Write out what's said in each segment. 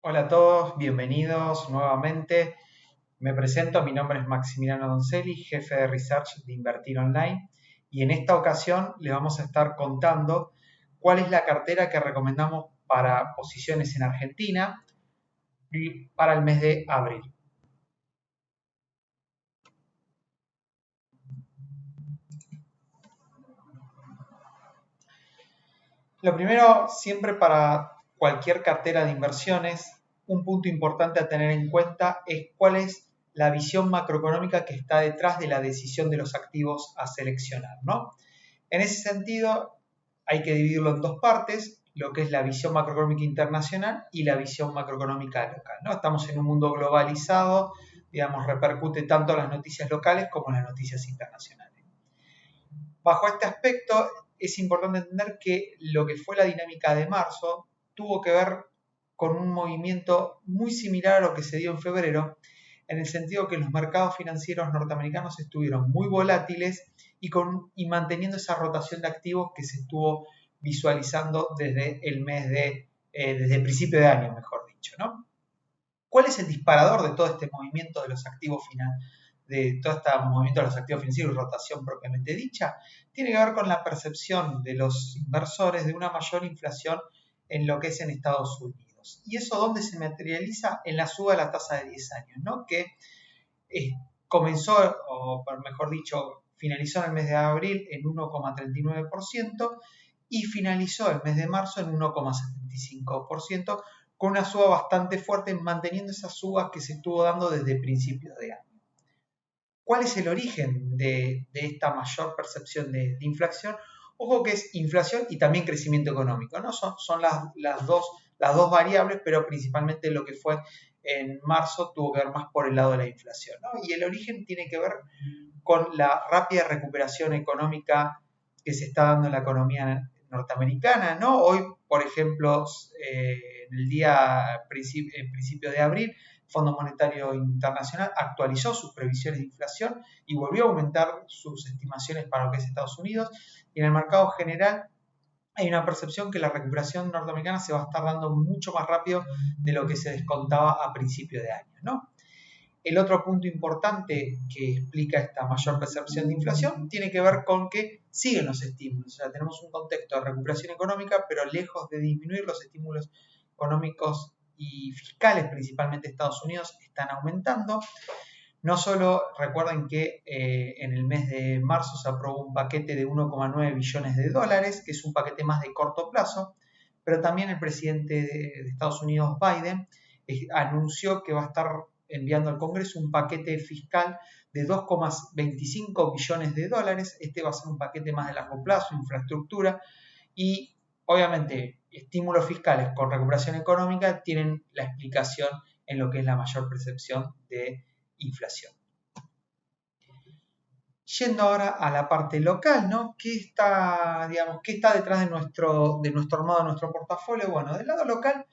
Hola a todos, bienvenidos nuevamente. Me presento, mi nombre es Maximiliano Donzelli, jefe de Research de Invertir Online, y en esta ocasión les vamos a estar contando cuál es la cartera que recomendamos para posiciones en Argentina y para el mes de abril. Lo primero, siempre para cualquier cartera de inversiones, un punto importante a tener en cuenta es cuál es la visión macroeconómica que está detrás de la decisión de los activos a seleccionar, ¿no? En ese sentido, hay que dividirlo en dos partes, lo que es la visión macroeconómica internacional y la visión macroeconómica local, ¿no? Estamos en un mundo globalizado, digamos, repercute tanto en las noticias locales como en las noticias internacionales. Bajo este aspecto, es importante entender que lo que fue la dinámica de marzo tuvo que ver con un movimiento muy similar a lo que se dio en febrero, en el sentido que los mercados financieros norteamericanos estuvieron muy volátiles y manteniendo esa rotación de activos que se estuvo visualizando desde el mes desde el principio de año, mejor dicho, ¿no? ¿Cuál es el disparador de todo este movimiento de los activos de todo este movimiento de los activos financieros y rotación propiamente dicha? Tiene que ver con la percepción de los inversores de una mayor inflación en lo que es en Estados Unidos. ¿Y eso dónde se materializa? En la suba de la tasa de 10 años, ¿no? Que comenzó, o mejor dicho, finalizó en el mes de abril en 1,39% y finalizó el mes de marzo en 1,75%, con una suba bastante fuerte, manteniendo esa suba que se estuvo dando desde principios de año. ¿Cuál es el origen de esta mayor percepción de inflación? Ojo que es inflación y también crecimiento económico, ¿no? Son las dos variables, pero principalmente lo que fue en marzo tuvo que ver más por el lado de la inflación, ¿no? Y el origen tiene que ver con la rápida recuperación económica que se está dando en la economía norteamericana, ¿no? Hoy, por ejemplo, en el principio de abril, el Fondo Monetario Internacional actualizó sus previsiones de inflación y volvió a aumentar sus estimaciones para lo que es Estados Unidos, y en el mercado general hay una percepción que la recuperación norteamericana se va a estar dando mucho más rápido de lo que se descontaba a principio de año, ¿no? El otro punto importante que explica esta mayor percepción de inflación tiene que ver con que siguen los estímulos. O sea, tenemos un contexto de recuperación económica, pero lejos de disminuir, los estímulos económicos y fiscales, principalmente Estados Unidos, están aumentando. No solo recuerden que en el mes de marzo se aprobó un paquete de 1,9 billones de dólares, que es un paquete más de corto plazo, pero también el presidente de Estados Unidos, Biden, anunció que va a estar enviando al Congreso un paquete fiscal de 2,25 billones de dólares. Este va a ser un paquete más de largo plazo, infraestructura, y obviamente estímulos fiscales con recuperación económica tienen la explicación en lo que es la mayor percepción de inflación. Yendo ahora a la parte local, ¿no? ¿Qué está detrás de nuestro armado, de nuestro portafolio? Bueno, del lado local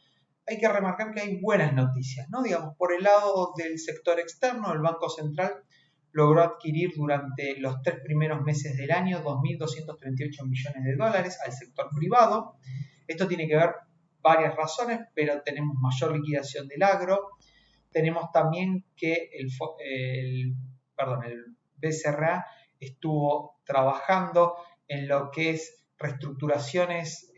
hay que remarcar que hay buenas noticias, ¿no? Digamos, por el lado del sector externo, el Banco Central logró adquirir durante los 3 primeros meses del año 2.238 millones de dólares al sector privado. Esto tiene que ver varias razones, pero tenemos mayor liquidación del agro. Tenemos también que el BCRA estuvo trabajando en lo que es reestructuraciones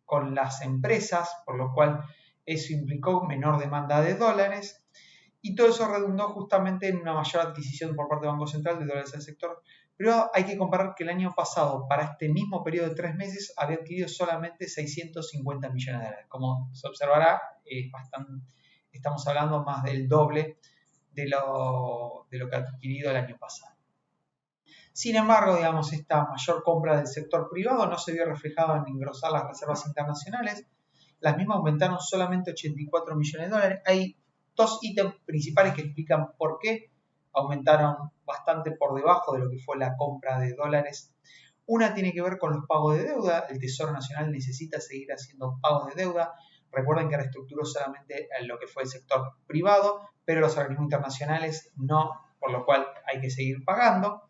con las empresas, por lo cual eso implicó menor demanda de dólares, y todo eso redundó justamente en una mayor adquisición por parte del Banco Central de dólares al sector. Pero hay que comparar que el año pasado, para este mismo periodo de 3 meses, había adquirido solamente 650 millones de dólares. Como se observará, estamos hablando más del doble de lo que ha adquirido el año pasado. Sin embargo, digamos, esta mayor compra del sector privado no se vio reflejada en engrosar las reservas internacionales. Las mismas aumentaron solamente 84 millones de dólares. Hay dos ítems principales que explican por qué aumentaron bastante por debajo de lo que fue la compra de dólares. Una tiene que ver con los pagos de deuda. El Tesoro Nacional necesita seguir haciendo pagos de deuda. Recuerden que reestructuró solamente lo que fue el sector privado, pero los organismos internacionales no, por lo cual hay que seguir pagando.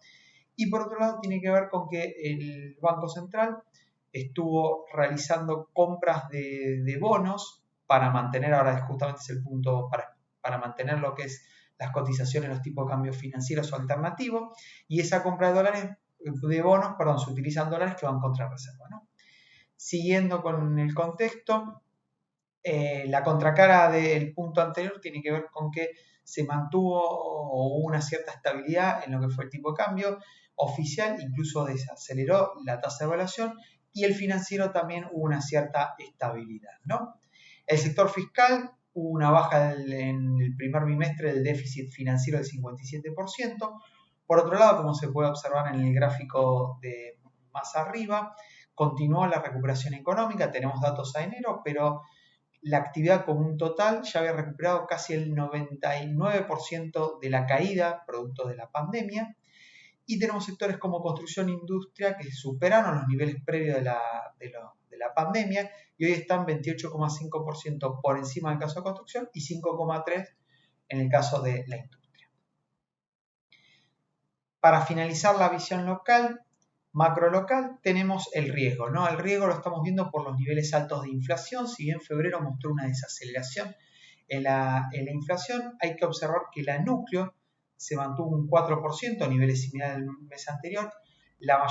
Y por otro lado tiene que ver con que el Banco Central estuvo realizando compras de bonos para mantener, ahora justamente es el punto, para mantener lo que es las cotizaciones, los tipos de cambio financieros o alternativos, y esa compra de dólares, de bonos, perdón, se utilizan dólares que van contra reserva, ¿no? Siguiendo con el contexto, la contracara del punto anterior tiene que ver con que se mantuvo o hubo una cierta estabilidad en lo que fue el tipo de cambio oficial, incluso desaceleró la tasa de evaluación, y el financiero también hubo una cierta estabilidad, ¿no? El sector fiscal hubo una baja en el primer bimestre del déficit financiero del 57%. Por otro lado, como se puede observar en el gráfico de más arriba, continuó la recuperación económica, tenemos datos a enero, pero la actividad común total ya había recuperado casi el 99% de la caída producto de la pandemia, y tenemos sectores como construcción e industria que superaron los niveles previos de la pandemia y hoy están 28,5% por encima del caso de construcción y 5,3% en el caso de la industria. Para finalizar la visión local, macro local, tenemos el riesgo, ¿no? El riesgo lo estamos viendo por los niveles altos de inflación. Si bien febrero mostró una desaceleración en la inflación, hay que observar que la núcleo se mantuvo un 4%, a niveles similares al mes anterior. La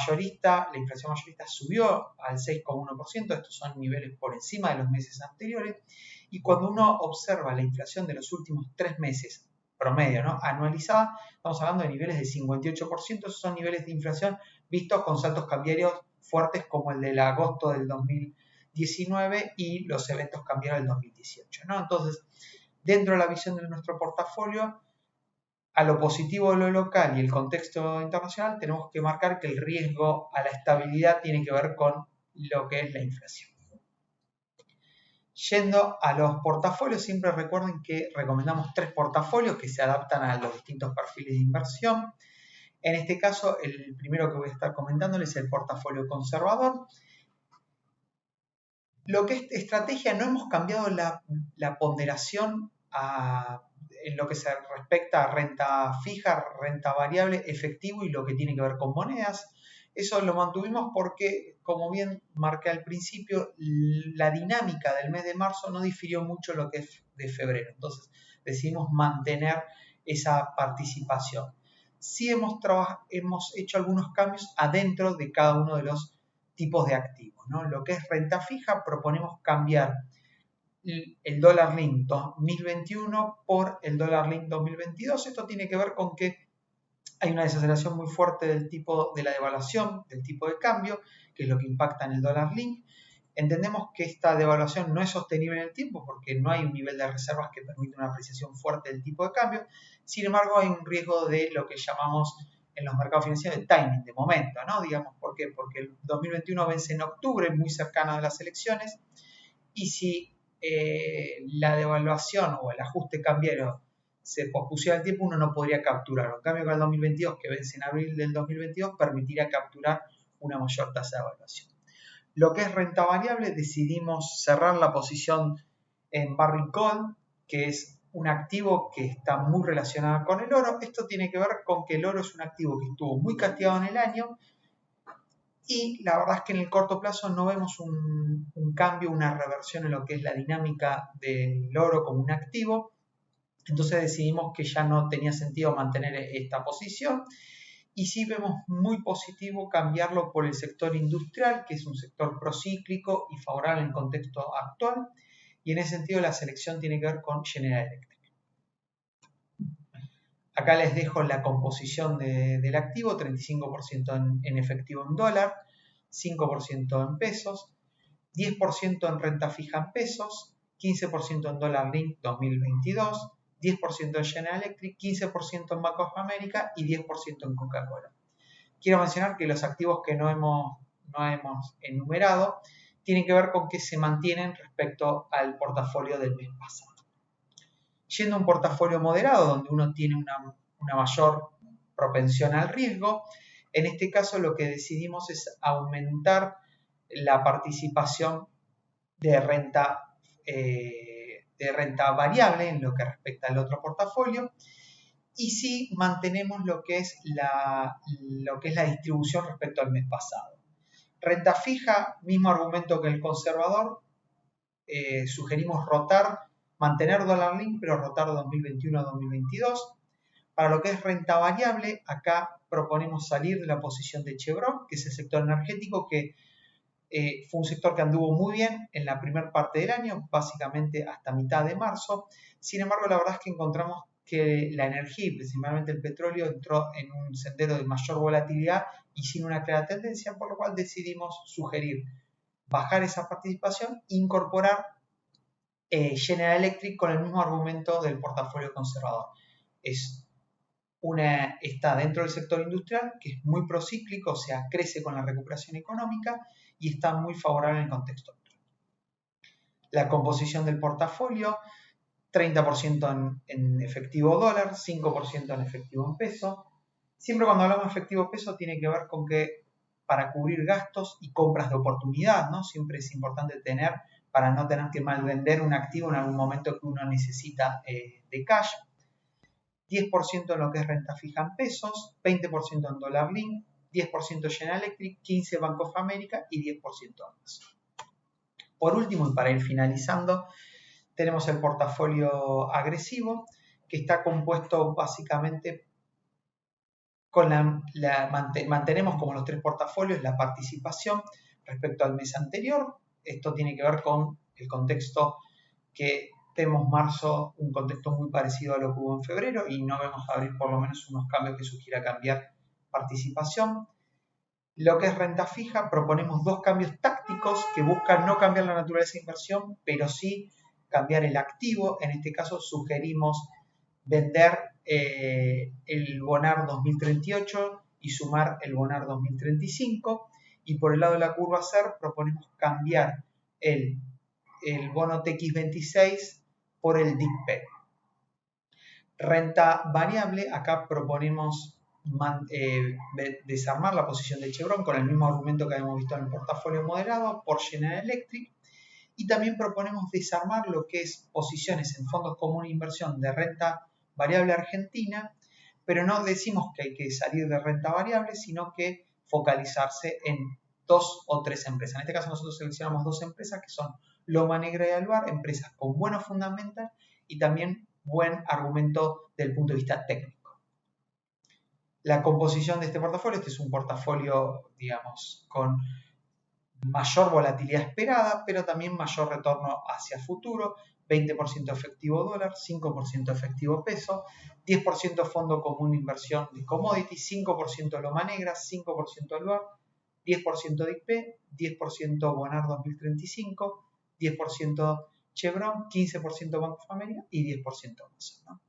inflación mayorista subió al 6,1%, estos son niveles por encima de los meses anteriores. Y cuando uno observa la inflación de los últimos 3 meses, promedio, ¿no?, anualizada, estamos hablando de niveles de 58%, esos son niveles de inflación vistos con saltos cambiarios fuertes como el del agosto del 2019 y los eventos cambiarios del 2018, ¿no? Entonces, dentro de la visión de nuestro portafolio, a lo positivo de lo local y el contexto internacional, tenemos que marcar que el riesgo a la estabilidad tiene que ver con lo que es la inflación. Yendo a los portafolios, siempre recuerden que recomendamos 3 portafolios que se adaptan a los distintos perfiles de inversión. En este caso, el primero que voy a estar comentándoles es el portafolio conservador. Lo que es estrategia, no hemos cambiado la ponderación en lo que se respecta a renta fija, renta variable, efectivo y lo que tiene que ver con monedas. Eso lo mantuvimos porque, como bien marqué al principio, la dinámica del mes de marzo no difirió mucho lo que es de febrero. Entonces decidimos mantener esa participación. Sí hemos hecho algunos cambios adentro de cada uno de los tipos de activos, ¿no? Lo que es renta fija, proponemos cambiar el dólar link 2021 por el dólar link 2022. Esto tiene que ver con que hay una desaceleración muy fuerte de la devaluación del tipo de cambio, que es lo que impacta en el dólar link. Entendemos que esta devaluación no es sostenible en el tiempo porque no hay un nivel de reservas que permita una apreciación fuerte del tipo de cambio. Sin embargo, hay un riesgo de lo que llamamos en los mercados financieros de timing, de momento, ¿no? Digamos, ¿por qué? Porque el 2021 vence en octubre, muy cercano a las elecciones, y si la devaluación o el ajuste cambiario se pospusiera el tiempo, uno no podría capturarlo. En cambio, con el 2022, que vence en abril del 2022, permitiría capturar una mayor tasa de evaluación. Lo que es renta variable, decidimos cerrar la posición en Barrick Gold, que es un activo que está muy relacionado con el oro. Esto tiene que ver con que el oro es un activo que estuvo muy castigado en el año y la verdad es que en el corto plazo no vemos un cambio, una reversión en lo que es la dinámica del oro como un activo. Entonces decidimos que ya no tenía sentido mantener esta posición y sí vemos muy positivo cambiarlo por el sector industrial, que es un sector procíclico y favorable en el contexto actual, y en ese sentido la selección tiene que ver con General Electric. Acá les dejo la composición del activo: 35% en efectivo en dólar, 5% en pesos, 10% en renta fija en pesos, 15% en dólar link 2022, 10% en General Electric, 15% en Bank of America y 10% en Coca-Cola. Quiero mencionar que los activos que no hemos enumerado tienen que ver con que se mantienen respecto al portafolio del mes pasado. Yendo a un portafolio moderado, donde uno tiene una mayor propensión al riesgo, en este caso lo que decidimos es aumentar la participación de renta variable en lo que respecta al otro portafolio, y sí mantenemos lo que es la distribución respecto al mes pasado. Renta fija, mismo argumento que el conservador, sugerimos mantener dólar link, pero rotar 2021 a 2022. Para lo que es renta variable, acá proponemos salir de la posición de Chevron, que es el sector energético, que fue un sector que anduvo muy bien en la primera parte del año, básicamente hasta mitad de marzo. Sin embargo, la verdad es que encontramos que la energía, y principalmente el petróleo, entró en un sendero de mayor volatilidad y sin una clara tendencia, por lo cual decidimos sugerir bajar esa participación e incorporar General Electric con el mismo argumento del portafolio conservador. Está dentro del sector industrial, que es muy procíclico, o sea, crece con la recuperación económica y está muy favorable en el contexto actual. La composición del portafolio, 30% en efectivo dólar, 5% en efectivo en peso. Siempre cuando hablamos de efectivo peso tiene que ver con que para cubrir gastos y compras de oportunidad, ¿no? Siempre es importante tener, para no tener que malvender un activo en algún momento que uno necesita de cash. 10% en lo que es renta fija en pesos, 20% en dólar link, 10% General Electric, 15% Bank of America y 10% Amazon. Por último, y para ir finalizando, tenemos el portafolio agresivo, que está compuesto básicamente con mantenemos como los tres portafolios la participación respecto al mes anterior. Esto tiene que ver con el contexto que tenemos marzo, un contexto muy parecido a lo que hubo en febrero y no vemos abrir por lo menos unos cambios que sugiera cambiar participación. Lo que es renta fija, proponemos dos cambios tácticos que buscan no cambiar la naturaleza de inversión, pero sí cambiar el activo. En este caso sugerimos vender el Bonar 2038 y sumar el Bonar 2035. Y por el lado de la curva SER proponemos cambiar el bono TX26 por el DICP. Renta variable, acá proponemos desarmar la posición de Chevron con el mismo argumento que habíamos visto en el portafolio moderado por General Electric, y también proponemos desarmar lo que es posiciones en fondos comunes de inversión de renta variable argentina, pero no decimos que hay que salir de renta variable, sino que focalizarse en 2 o 3 empresas. En este caso nosotros seleccionamos 2 empresas que son Loma Negra y Alvar, empresas con buenos fundamentals y también buen argumento desde el punto de vista técnico. La composición de este portafolio, este es un portafolio, digamos, con mayor volatilidad esperada, pero también mayor retorno hacia futuro, 20% efectivo dólar, 5% efectivo peso, 10% fondo común de inversión de commodity, 5% Loma Negra, 5% Alvar, 10% DICP, 10% Bonar 2035, 10% Chevron, 15% Bank of America y 10% Amazon, ¿no?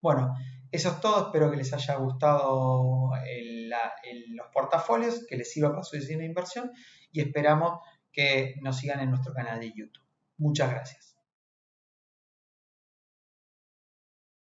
Bueno, eso es todo. Espero que les haya gustado los portafolios, que les sirva para su decisión de inversión y esperamos que nos sigan en nuestro canal de YouTube. Muchas gracias.